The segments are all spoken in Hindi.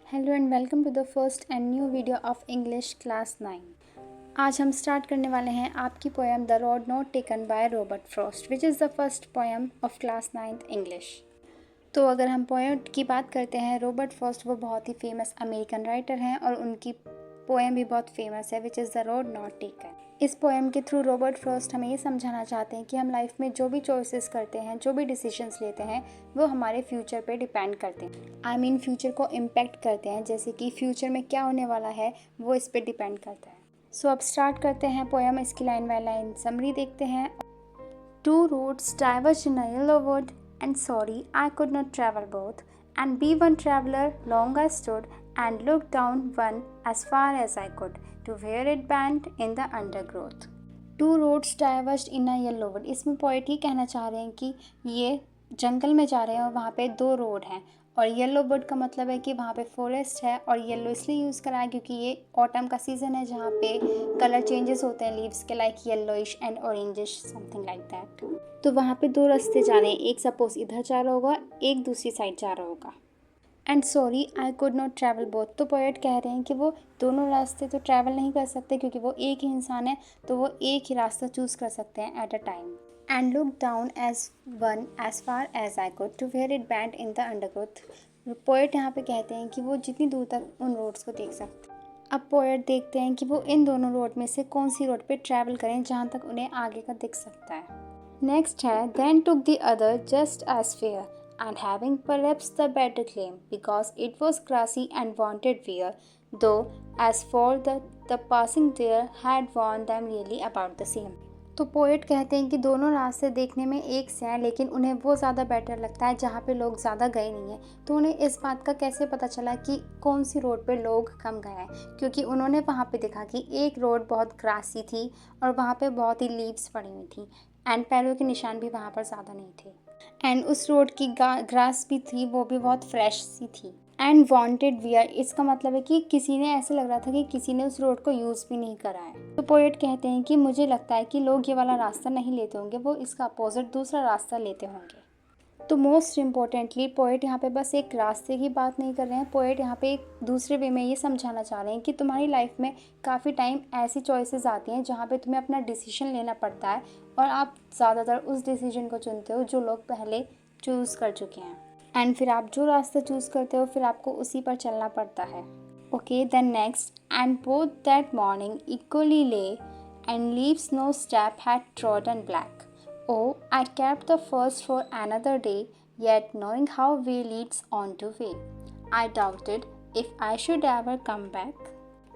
Hello and welcome to the first and new video of English class 9। आज हम स्टार्ट करने वाले हैं आपकी poem the road not taken by Robert Frost which is the first poem of class 9th English. तो अगर हम पोएम की बात करते हैं, रॉबर्ट फ्रॉस्ट वो बहुत ही फेमस अमेरिकन राइटर हैं और उनकी पोएम भी बहुत फेमस है विच is the road not taken. इस पोएम के थ्रू रॉबर्ट फ्रॉस्ट हमें ये समझाना चाहते हैं कि हम लाइफ में जो भी चॉइसेस करते हैं, जो भी डिसीजंस लेते हैं, वो हमारे फ्यूचर पे डिपेंड करते हैं। आई मीन फ्यूचर को इम्पेक्ट करते हैं, जैसे कि फ्यूचर में क्या होने वाला है वो इस पे डिपेंड करता है। सो अब स्टार्ट करते हैं पोएम। इसकी लाइन बाय लाइन समरी देखते हैं। Two roads diverged in a yellow wood, and sorry I could not travel both. And be one traveler, long I stood, and looked down one as far as I could, to where it bent in the undergrowth. Two roads diverged in a yellow wood. इसमें पोएट ये कहना चाह रहे हैं कि ये जंगल में जा रहे हैं और वहाँ पे दो रोड हैं, और येलो वुड का मतलब है कि वहाँ पे फॉरेस्ट है। और येलो इसलिए यूज़ करा है क्योंकि ये ऑटम का सीज़न है जहाँ पे कलर चेंजेस होते हैं लीव्स के, like yellowish and orangish something like that. तो वहाँ पे दो रास्ते जा रहे हैं, एक सपोज इधर जा रहा होगा, एक दूसरी साइड जा रहा होगा। And sorry I could not travel both. तो पोएट कह रहे हैं कि वो दोनों रास्ते तो ट्रैवल नहीं कर सकते क्योंकि वो एक ही इंसान है, तो वो एक ही रास्ता चूज़ कर सकते हैं at a time. And look down as one as far as I could, to where it bent in the undergrowth. Poet यहाँ पे कहते हैं कि वो जितनी दूर तक उन रोड्स को देख सकते हैं। अब पोएट देखते हैं कि वो इन दोनों रोड में से कौन सी रोड पे ट्रैवल करें जहाँ तक उन्हें आगे का दिख सकता है। नेक्स्ट है then took the other just as fair and having perhaps the better claim, because it was grassy and wanted wear, though as for the passing there had warned them really about the same. तो पोएट कहते हैं कि दोनों रास्ते देखने में एक से हैं, लेकिन उन्हें वो ज़्यादा बेटर लगता है जहाँ पे लोग ज़्यादा गए नहीं हैं। तो उन्हें इस बात का कैसे पता चला कि कौन सी रोड पे लोग कम गए हैं, क्योंकि उन्होंने वहाँ पे देखा कि एक रोड बहुत ग्रासी थी और वहाँ पे बहुत ही लीव्स पड़ी हुई थी एंड पैरों के निशान भी वहाँ पर ज़्यादा नहीं थे। एंड उस रोड की ग्रास भी थी, वो भी बहुत फ्रेश सी थी। एंड वॉन्टेड वियर, इसका मतलब है कि किसी ने, ऐसे लग रहा था कि किसी ने उस रोड को यूज़ भी नहीं करा है। तो पोएट कहते हैं कि मुझे लगता है कि लोग ये वाला रास्ता नहीं लेते होंगे, वो इसका अपोजिट दूसरा रास्ता लेते होंगे। तो मोस्ट इम्पॉर्टेंटली पोएट यहाँ पे बस एक रास्ते की बात नहीं कर रहे हैं, पोएट यहाँ पे एक दूसरे वे में ये समझाना चाह रहे हैं कि तुम्हारी लाइफ में काफ़ी टाइम ऐसी चॉइसेस आती हैं जहाँ पे तुम्हें अपना डिसीजन लेना पड़ता है और आप ज़्यादातर उस डिसीजन को चुनते हो जो लोग पहले चूज़ कर चुके हैं। एंड फिर आप जो रास्ता चूज़ करते हो फिर आपको उसी पर चलना पड़ता है। Okay then next, and both that morning equally lay and leaves no step had trodden black. Oh, I kept the first for another day, yet knowing how way leads on to way, I doubted if I should ever come back.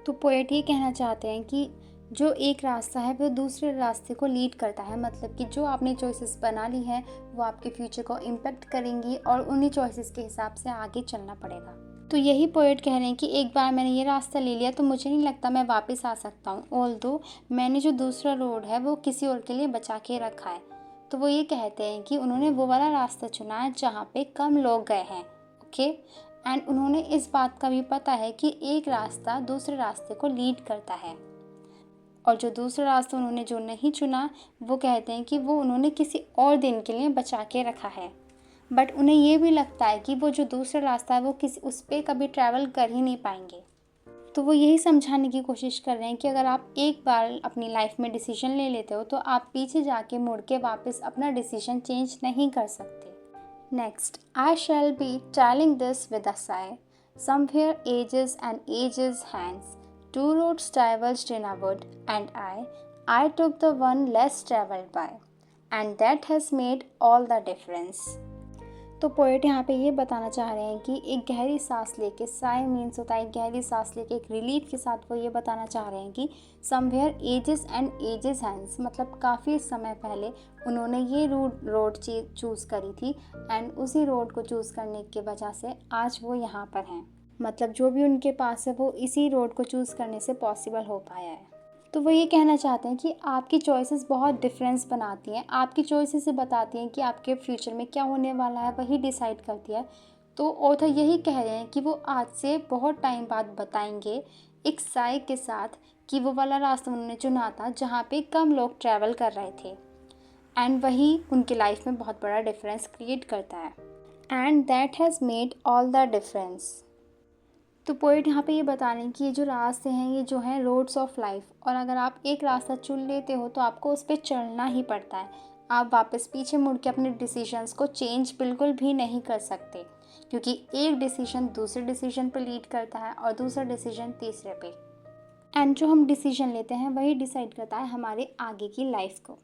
तो पोएट ये कहना चाहते हैं कि जो एक रास्ता है वो दूसरे रास्ते को लीड करता है, मतलब कि जो आपने चॉइसेस बना ली हैं वो आपके फ्यूचर को इम्पेक्ट करेंगी और उन्हीं चॉइसेस के हिसाब से आगे चलना पड़ेगा। तो यही पोएट कह रहे हैं कि एक बार मैंने ये रास्ता ले लिया तो मुझे नहीं लगता मैं वापस आ सकता हूँ, ऑल्दो मैंने जो दूसरा रोड है वो किसी और के लिए बचा के रखा है। तो वो ये कहते हैं कि उन्होंने वो वाला रास्ता चुना है जहाँ पे कम लोग गए हैं। ओके एंड उन्होंने इस बात का भी पता है कि एक रास्ता दूसरे रास्ते को लीड करता है, और जो दूसरा रास्ता उन्होंने जो नहीं चुना वो कहते हैं कि वो उन्होंने किसी और दिन के लिए बचा के रखा है। बट उन्हें ये भी लगता है कि वो जो दूसरा रास्ता है वो किसी उस पर कभी ट्रैवल कर ही नहीं पाएंगे। तो वो यही समझाने की कोशिश कर रहे हैं कि अगर आप एक बार अपनी लाइफ में डिसीजन ले लेते हो तो आप पीछे जाके मुड़ के वापस अपना डिसीजन चेंज नहीं कर सकते। Next, I shall be telling this with a sigh, somewhere ages and ages hence, two roads diverged in a wood, and I took the one less travelled by, and that has made all the difference. तो पोएट यहाँ पे ये बताना चाह रहे हैं कि एक गहरी सांस लेके, साई मीन्स होता है गहरी सांस लेके एक रिलीफ के साथ वो ये बताना चाह रहे हैं कि somewhere ages and ages hence, मतलब काफ़ी समय पहले उन्होंने ये रोड चूज़ करी थी एंड उसी रोड को चूज़ करने की वजह से आज वो यहाँ पर हैं। मतलब जो भी उनके पास है वो इसी रोड को चूज़ करने से पॉसिबल हो पाया है। तो वो ये कहना चाहते हैं कि आपकी चॉइसेस बहुत डिफरेंस बनाती हैं, आपकी चॉइसेस से बताती हैं कि आपके फ्यूचर में क्या होने वाला है, वही डिसाइड करती है। तो ऑथर यही कह रहे हैं कि वो आज से बहुत टाइम बाद बताएंगे एक साई के साथ कि वो वाला रास्ता उन्होंने चुना था जहाँ पे कम लोग ट्रैवल कर रहे थे एंड वही उनकी लाइफ में बहुत बड़ा डिफरेंस क्रिएट करता है। And that has made all the difference. तो पोइट यहाँ पे ये बता रहे हैं कि ये जो रास्ते हैं ये जो हैं रोड्स ऑफ लाइफ, और अगर आप एक रास्ता चुन लेते हो तो आपको उस पर चलना ही पड़ता है। आप वापस पीछे मुड़ के अपने डिसीजंस को चेंज बिल्कुल भी नहीं कर सकते, क्योंकि एक डिसीजन दूसरे डिसीजन पे लीड करता है और दूसरा डिसीजन तीसरे पे, एंड जो हम डिसीजन लेते हैं वही डिसाइड करता है हमारे आगे की लाइफ को।